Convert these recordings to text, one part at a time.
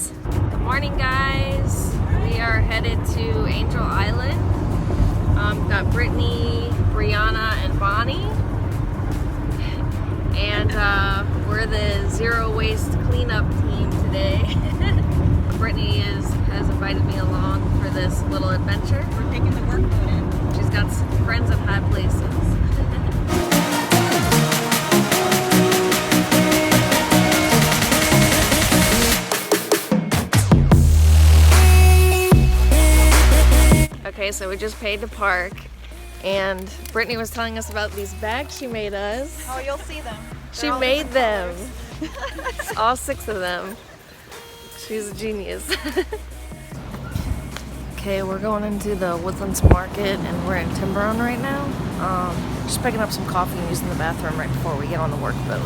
guys. Good morning, guys. We are headed to Angel Island. Got Brittany, Brianna, and Bonnie. And we're the zero waste cleanup team today. Brittany has invited me along for this little adventure. We're taking the workload in. She's got some friends in high places. Okay, so we just paid to park, and Brittany was telling us about these bags she made us. Oh, you'll see them. She made them. All 6 of them. She's a genius. Okay, we're going into the Woodlands Market, and we're in Tiburon right now. Just picking up some coffee and using the bathroom right before we get on the workboat.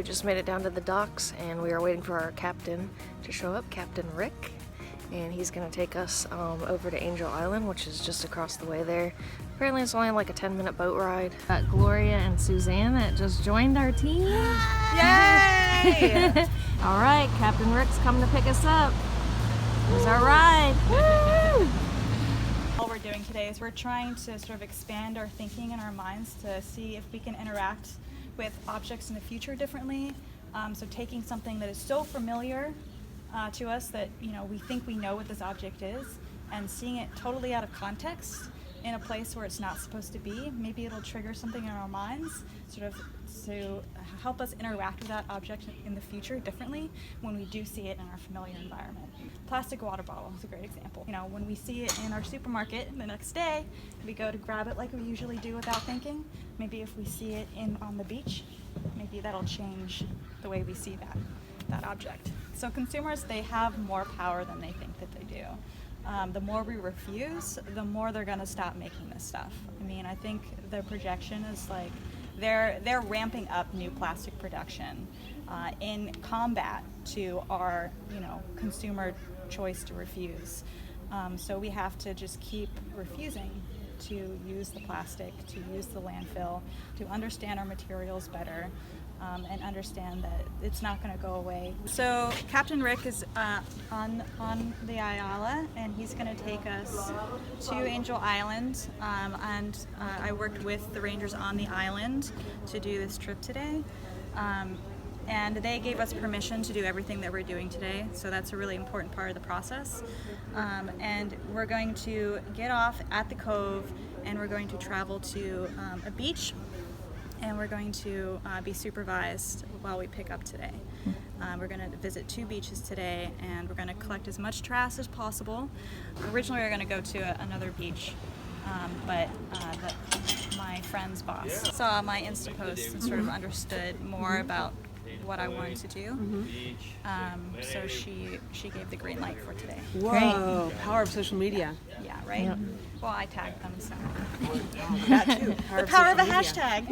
Just made it down to the docks, and we are waiting for our captain to show up, Captain Rick, and he's gonna take us over to Angel Island, which is just across the way there. Apparently it's only like a 10-minute boat ride. Got Gloria and Suzanne that just joined our team. Yay! All right, Captain Rick's coming to pick us up. Here's our ride. Woo! All we're doing today is we're trying to sort of expand our thinking and our minds to see if we can interact with objects in the future differently. So taking something that is so familiar to us that we think we know what this object is, and seeing it totally out of context in a place where it's not supposed to be. Maybe it'll trigger something in our minds, sort of to help us interact with that object in the future differently when we do see it in our familiar environment. Plastic water bottle is a great example. When we see it in our supermarket the next day, we go to grab it like we usually do without thinking. Maybe if we see it on the beach, maybe that'll change the way we see that object. So consumers, they have more power than they think that they do. The more we refuse, the more they're going to stop making this stuff. I think the projection is like they're ramping up new plastic production in combat to our consumer choice to refuse. So we have to just keep refusing to use the plastic, to use the landfill, to understand our materials better, and understand that it's not going to go away. So Captain Rick is on the Ayala, and he's going to take us to Angel Island. And I worked with the rangers on the island to do this trip today. And they gave us permission to do everything that we're doing today, so that's a really important part of the process. And we're going to get off at the cove, and we're going to travel to a beach, and we're going to be supervised while we pick up today. We're going to visit 2 beaches today, and we're going to collect as much trash as possible. Originally we were going to go to another beach, but my friend's boss saw my Insta post and sort of understood more about what I wanted to do. So she gave the green light for today. Whoa, power of social media. Yeah, right? Yep. Well, I tagged them, so. That too. The power of a hashtag.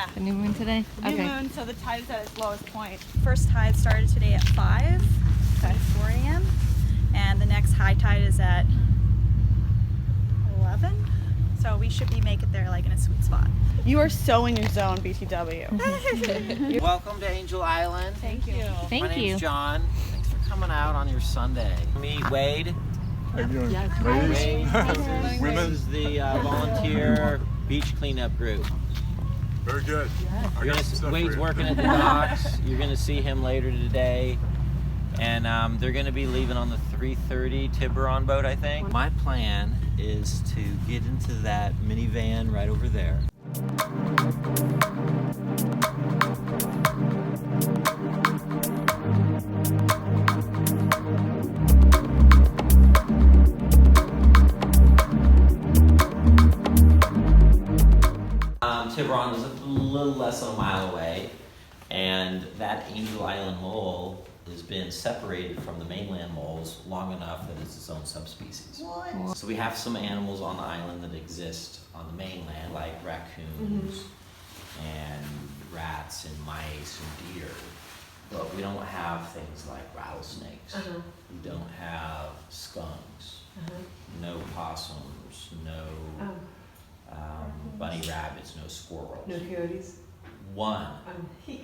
Yeah. The new moon today? New moon, so the tide is at its lowest point. First tide started today at 5:24 a.m. and the next high tide is at 11. So we should be making it there like in a sweet spot. You are so in your zone, BTW. Welcome to Angel Island. Thank you. Thank My you. name's John. Thanks for coming out on your Sunday. Me, Wade. How you doing? Wade. This Women? is the volunteer beach cleanup group. Very good. I You're got some stuff for Wade's you. working at the docks. You're going to see him later today. And they're going to be leaving on the 3:30 Tiburon boat, I think. My plan is to get into that minivan right over there. Tiburon is a little less than a mile away, and that Angel Island mole has been separated from the mainland moles long enough that it's its own subspecies. What? So we have some animals on the island that exist on the mainland, like raccoons and rats and mice and deer, but we don't have things like rattlesnakes. We don't have skunks, no possums, no bunny rabbits, no squirrels. No coyotes? One.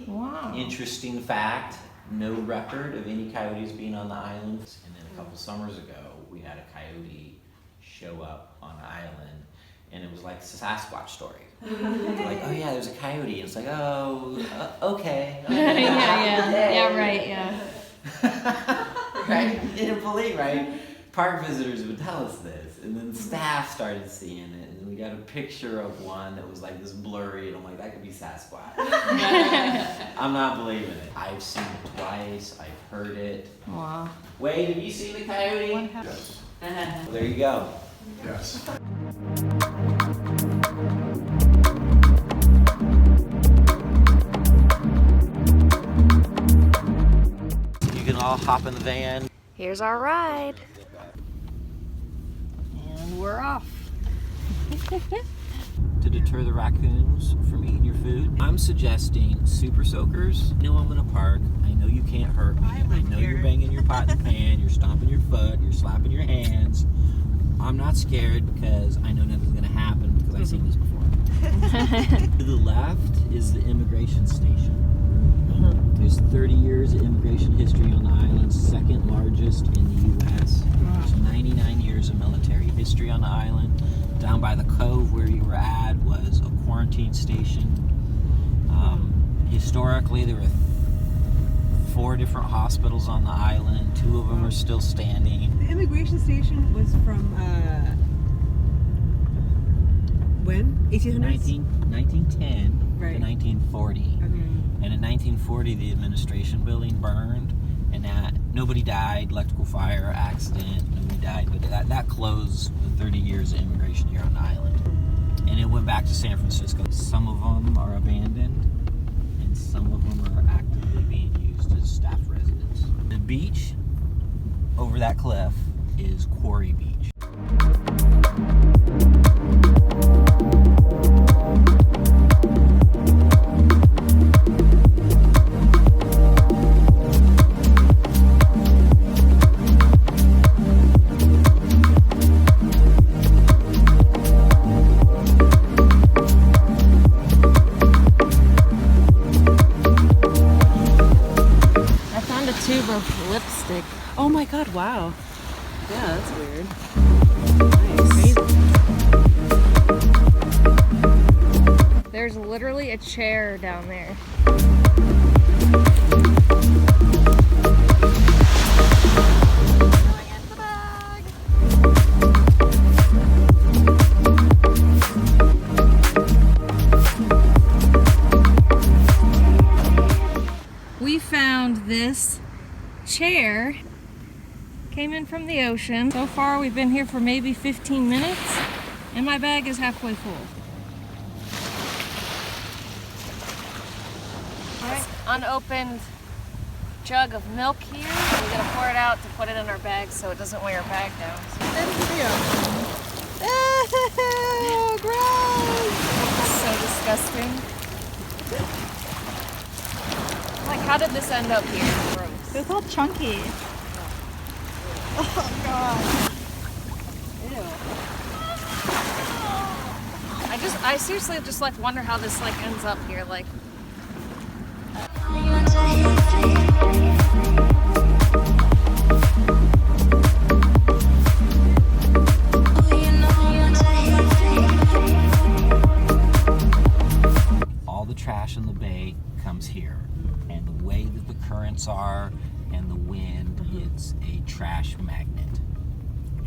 Wow. Interesting fact, no record of any coyotes being on the island. And then a couple summers ago, we had a coyote show up on the island, and it was like a Sasquatch story. Like, oh yeah, there's a coyote. And it's like, oh, okay. Yeah, right, yeah. Right? You didn't believe, right? Park visitors would tell us this, and then staff started seeing it, and we got a picture of one that was like this blurry, and I'm like, that could be Sasquatch. I'm not believing it. I've seen it twice, I've heard it. Wow. Wade, have you seen the coyote? Yes. Well, there you go. Yes. You can all hop in the van. Here's our ride. And we're off. To deter the raccoons from eating your food, I'm suggesting super soakers. I know I'm gonna park. I know you can't hurt me. I know you're banging your pot and pan, you're stomping your foot, you're slapping your hands. I'm not scared because I know nothing's gonna happen because I've seen this before. To the left is the immigration station. There's 30 years of immigration history on the island, second largest in the U.S. There's 99 years of military history on the island. Down by the cove where you were at was a quarantine station. Historically, there were 4 different hospitals on the island. 2 of them are still standing. The immigration station was from, when? 1800s? 1910 Right. to 1940. Okay. And in 1940, the administration building burned, and nobody died, electrical fire, accident, nobody died, but that closed the 30 years of immigration here on the island. And it went back to San Francisco. Some of them are abandoned, and some of them are actively being used as staff residence. The beach over that cliff is Quarry Beach. I found a tube of lipstick. Oh my god, wow. Yeah, that's weird. Nice. There's literally a chair down there. Going in the bag. We found this chair. Came in from the ocean. So far we've been here for maybe 15 minutes and my bag is halfway full. Alright, unopened jug of milk here. We're gonna pour it out to put it in our bag so it doesn't weigh our bag down. Oh, gross! So disgusting. how did this end up here? It's all chunky. Oh god. I seriously just like wonder how this like ends up here. Like, all the trash in the bay comes here, and the way that the currents are and the wind, it's a trash magnet.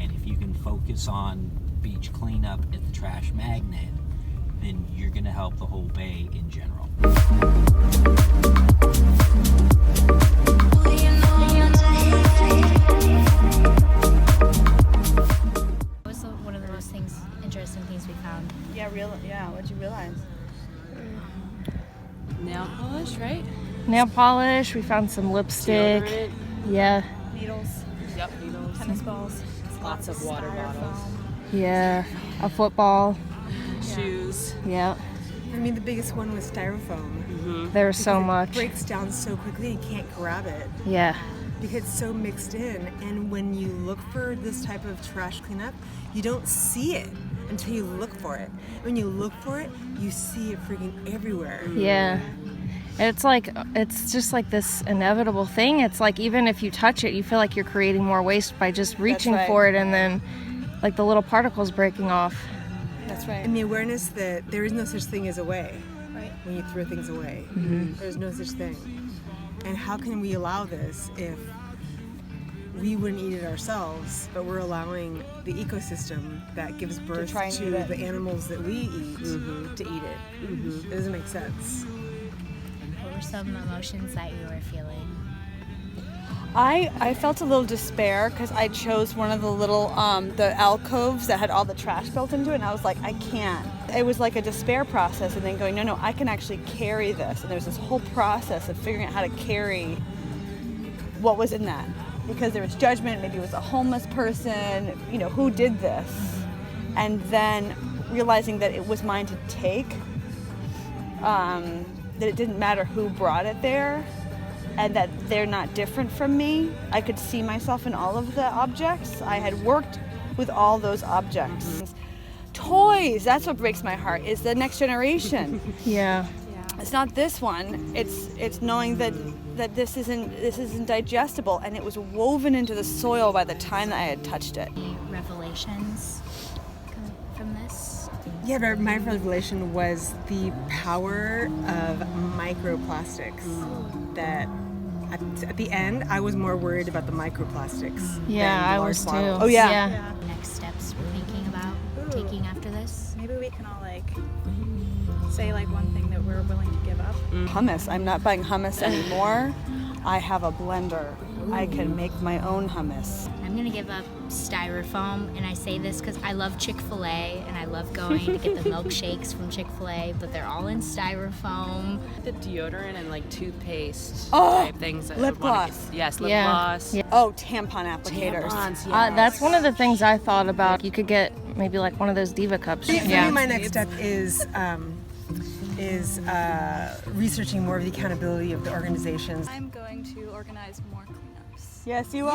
And if you can focus on beach cleanup at the trash magnet, then you're going to help the whole bay in general. What was one of the most interesting things we found? Yeah, what'd you realize? Nail polish, right? nail polish. We found some lipstick. Deodorant. Yeah. Needles, Yep, needles. tennis balls, Lots of water bottles. Yeah. A football. Shoes. Yeah. I mean, the biggest one was styrofoam. There's so Because it much. breaks down so quickly, you can't grab it Yeah. because it's so mixed in. And when you look for this type of trash cleanup, you don't see it until you look for it. When you look for it, you see it freaking everywhere. Yeah. It's like, it's just like this inevitable thing. It's like even if you touch it, you feel like you're creating more waste by just reaching right. for it, and then like the little particles breaking off. That's right. And the awareness that there is no such thing as away. Right. When you throw things away, there's no such thing. And how can we allow this if we wouldn't eat it ourselves, but we're allowing the ecosystem that gives birth try and to eat it. the animals that we eat to eat it? It doesn't make sense. What were some emotions that you were feeling? I felt a little despair because I chose one of the little the alcoves that had all the trash built into it, and I was like, I can't. It was like a despair process, and then going, no, I can actually carry this. And there was this whole process of figuring out how to carry what was in that, because there was judgment. Maybe it was a homeless person, who did this, and then realizing that it was mine to take. That it didn't matter who brought it there, and that they're not different from me. I could see myself in all of the objects. I had worked with all those objects. Toys, that's what breaks my heart, is the next generation. Yeah. It's not this one. It's knowing that this isn't digestible, and it was woven into the soil by the time that I had touched it. Any revelations from this? Yeah, but my revelation was the power of microplastics. That at the end, I was more worried about the microplastics. Yeah, than the I large was too. bottles. Oh, yeah. Next steps we're thinking about taking after this? Maybe we can all say one thing that we're willing to give up. Hummus. I'm not buying hummus anymore. I have a blender. I can make my own hummus. I'm gonna give up styrofoam, and I say this because I love Chick-fil-A and I love going to get the milkshakes from Chick-fil-A, but they're all in styrofoam. The deodorant and toothpaste Oh, type things. that I lip would wanna gloss. get- yes, lip Yeah. gloss. Yeah. Oh, tampon applicators. Tampons, yes. That's one of the things I thought about. You could get maybe like one of those Diva cups. For me, my next step is researching more of the accountability of the organizations. I'm going to organize more cleanups. Yes, you are.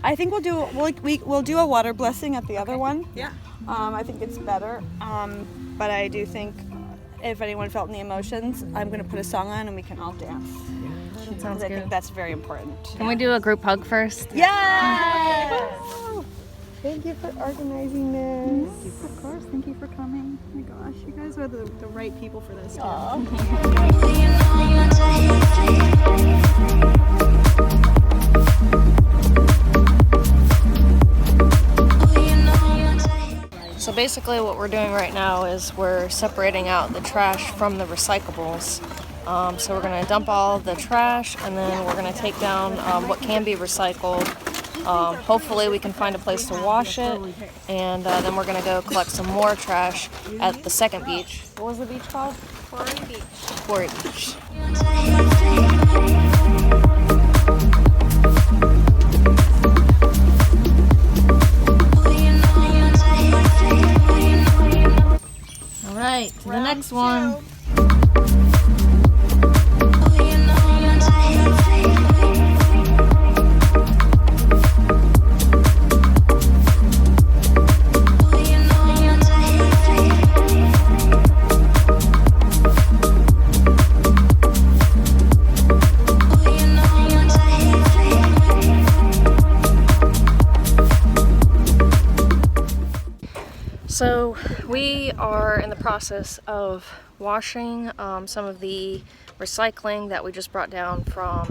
I think we'll do a water blessing at the other one. Yeah. I think it's better. But I do think if anyone felt the emotions, I'm going to put a song on and we can all dance. That sounds Because I think good. that's very important. Can we do a group hug first? Yes! Thank you for organizing this. Of course, thank you for coming. Oh my gosh, you guys are the right people for this. So basically what we're doing right now is we're separating out the trash from the recyclables. So we're going to dump all the trash, and then we're going to take down what can be recycled. Hopefully we can find a place to wash it, and then we're going to go collect some more trash at the second beach. What was the beach called? Quarry Beach. Quarry Beach. All right, to the next one. We are in the process of washing some of the recycling that we just brought down from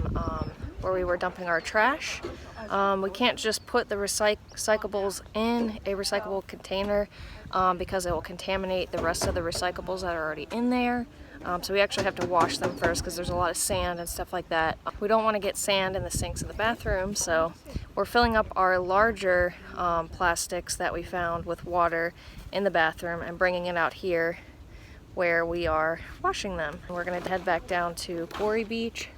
where we were dumping our trash. We can't just put the recyclables in a recyclable container because it will contaminate the rest of the recyclables that are already in there. So we actually have to wash them first because there's a lot of sand and stuff like that. We don't want to get sand in the sinks in the bathroom, so we're filling up our larger plastics that we found with water in the bathroom and bringing it out here where we are washing them. We're going to head back down to Quarry Beach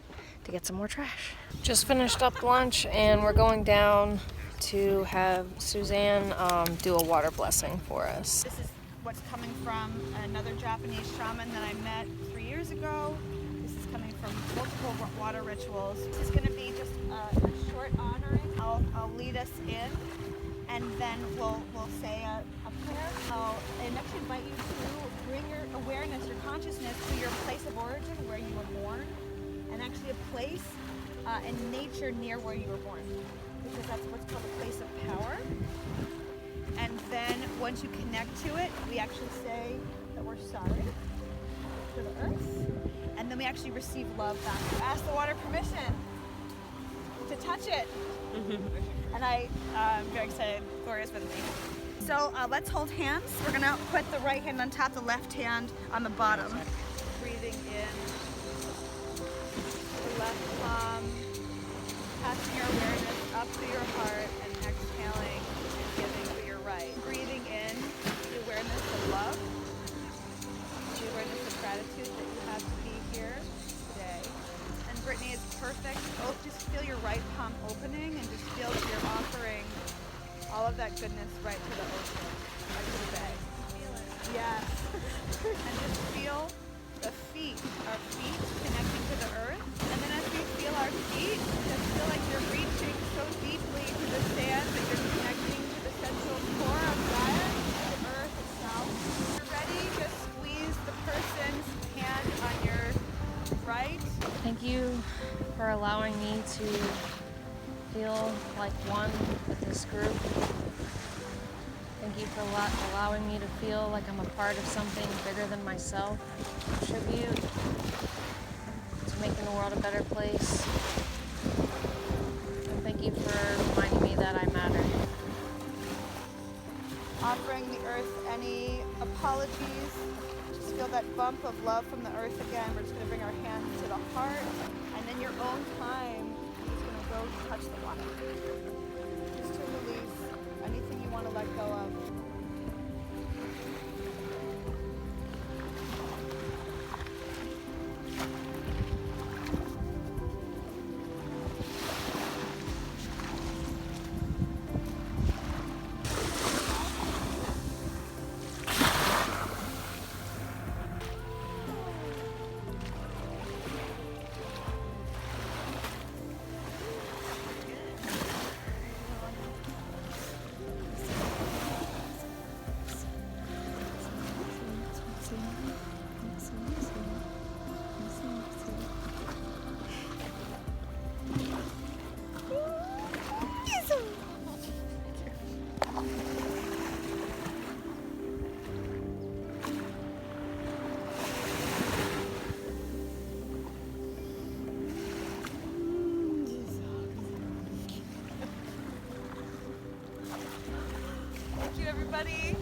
to get some more trash. Just finished up lunch and we're going down to have Suzanne do a water blessing for us. This is what's coming from another Japanese shaman that I met 3 years ago. This is coming from multiple water rituals. This is going to be just a short honoring. I'll lead us in, and then we'll say a prayer. I'll actually invite you to bring your awareness, your consciousness to your place of origin, where you were born, and actually a place in nature near where you were born, because that's what's called a place of power. And then once you connect to it, we actually say that we're sorry to the earth, and then we actually receive love back. Ask the water permission to touch it. And I'm very excited. Gloria's with me. So let's hold hands. We're gonna put the right hand on top, the left hand on the bottom. Breathing in the left palm, passing your awareness up to your heart, and exhaling and giving to your right. Breathing in the awareness of love, the awareness of gratitude that you have to be here today. And Brittany, it's perfect. Oh, just feel your right palm opening and just feel that you're offering all of that goodness right to the ocean, right to the bay. Feel it. Yes. And just feel the feet, our feet connecting to the earth. And then as we feel our feet, just feel like you're reaching so deeply to the sand that you're connecting to the central core of Gaia, the earth itself. When you're ready, just squeeze the person's hand on your right. Thank you for allowing me to feel like one with this group. Thank you for allowing me to feel like I'm a part of something bigger than myself. Contribute to making the world a better place. And thank you for reminding me that I matter. Offering the earth any apologies. Just feel that bump of love from the earth again. We're just going to bring our hands to the heart, and in your own time, you're just going to go touch the water. Just to release anything you want to let go of. Thank you, everybody.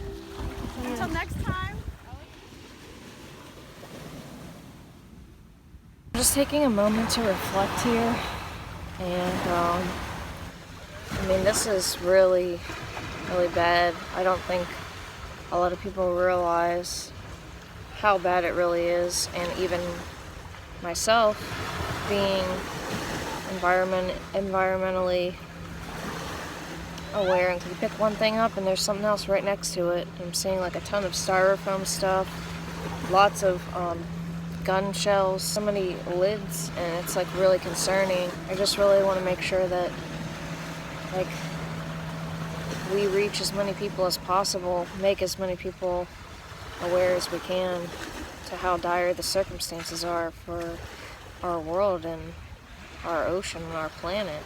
Until next time. I'm just taking a moment to reflect here, and I mean, this is really, really bad. I don't think a lot of people realize how bad it really is, and even myself being environmentally aware and can pick one thing up and there's something else right next to it. I'm seeing like a ton of styrofoam stuff, lots of gun shells, so many lids, and it's like really concerning. I just really want to make sure that like we reach as many people as possible, make as many people aware as we can to how dire the circumstances are for our world and our ocean and our planet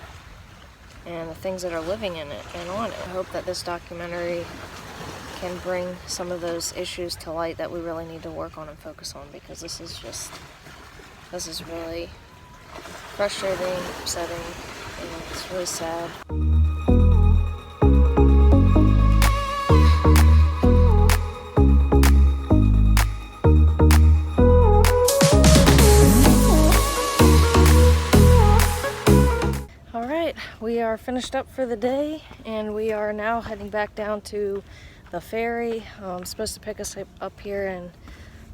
and the things that are living in it and on it. I hope that this documentary can bring some of those issues to light that we really need to work on and focus on, because this is really frustrating, upsetting, and it's really sad. Alright, we are finished up for the day, and we are now heading back down to the ferry. Supposed to pick us up here in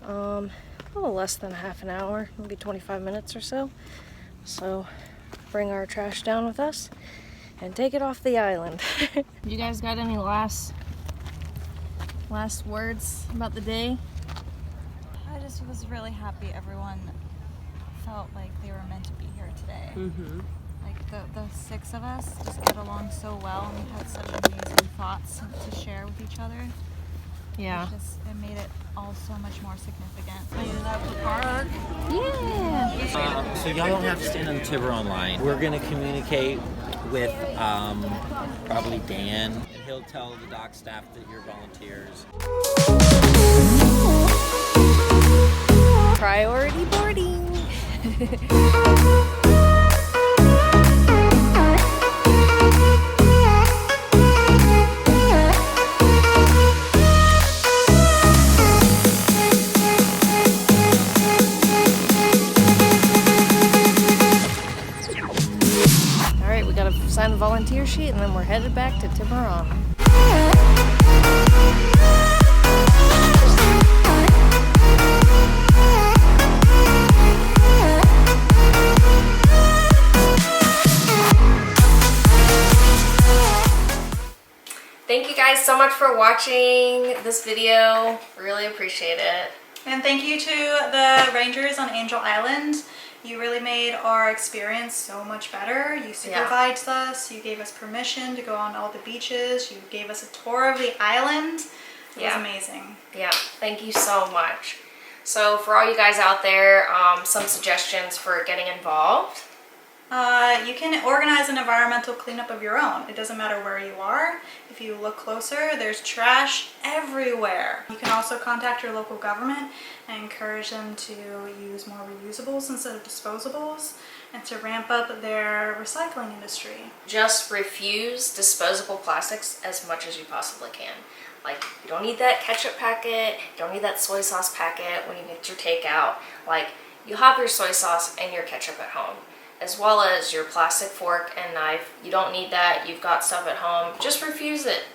a little less than half an hour, maybe 25 minutes or so. So bring our trash down with us and take it off the island. You guys got any last words about the day? I just was really happy everyone felt like they were meant to be here today. Mm-hmm. Like the six of us just get along so well, and we had such amazing thoughts to share with each other. Yeah. It made it all so much more significant. Made it up the park. Yeah. So y'all don't have to stand on the Tiburon line. We're gonna communicate with probably Dan, and he'll tell the dock staff that you're volunteers. Priority boarding. Alright, we gotta sign the volunteer sheet and then we're headed back to Tiburon. Thank you guys so much for watching this video. Really appreciate it. And thank you to the rangers on Angel Island. You really made our experience so much better. You supervised us, you gave us permission to go on all the beaches, you gave us a tour of the island. It was amazing. Yeah, thank you so much. So for all you guys out there, some suggestions for getting involved. You can organize an environmental cleanup of your own. It doesn't matter where you are. If you look closer, there's trash everywhere. You can also contact your local government and encourage them to use more reusables instead of disposables, and to ramp up their recycling industry. Just refuse disposable plastics as much as you possibly can. Like, you don't need that ketchup packet, you don't need that soy sauce packet when you get your takeout. Like, you have your soy sauce and your ketchup at home, as well as your plastic fork and knife. You don't need that, you've got stuff at home. Just refuse it.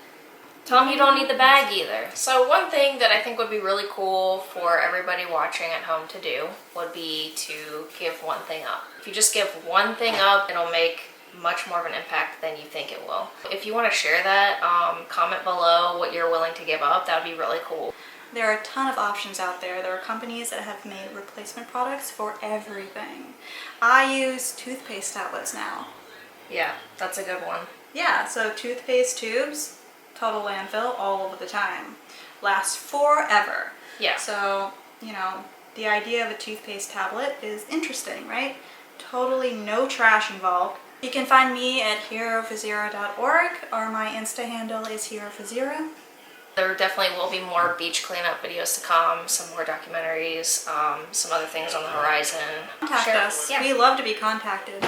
Tell them you don't need the bag either. So one thing that I think would be really cool for everybody watching at home to do would be to give one thing up. If you just give one thing up, it'll make much more of an impact than you think it will. If you want to share that, comment below what you're willing to give up. That would be really cool. There are a ton of options out there. There are companies that have made replacement products for everything. I use toothpaste tablets now. Yeah, that's a good one. Yeah, so toothpaste tubes, total landfill all of the time. Lasts forever. Yeah. So, you know, the idea of a toothpaste tablet is interesting, right? Totally no trash involved. You can find me at heroforzero.org, or my Insta handle is heroforzero. There definitely will be more beach cleanup videos to come, some more documentaries, some other things on the horizon. Contact us. Yeah. We love to be contacted.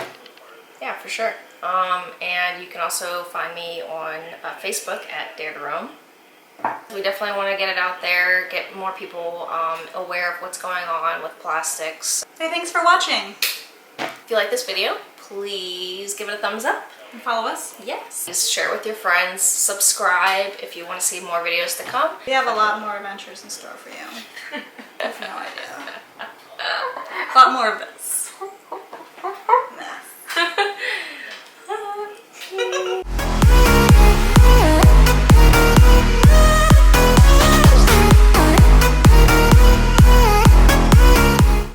Yeah, for sure. And you can also find me on Facebook at Dare to Roam. We definitely want to get it out there, get more people aware of what's going on with plastics. Hey, thanks for watching. If you like this video, please give it a thumbs up. And follow us. Yes. Just share it with your friends. Subscribe if you want to see more videos to come. We have a lot more adventures in store for you. I have no idea. A lot more of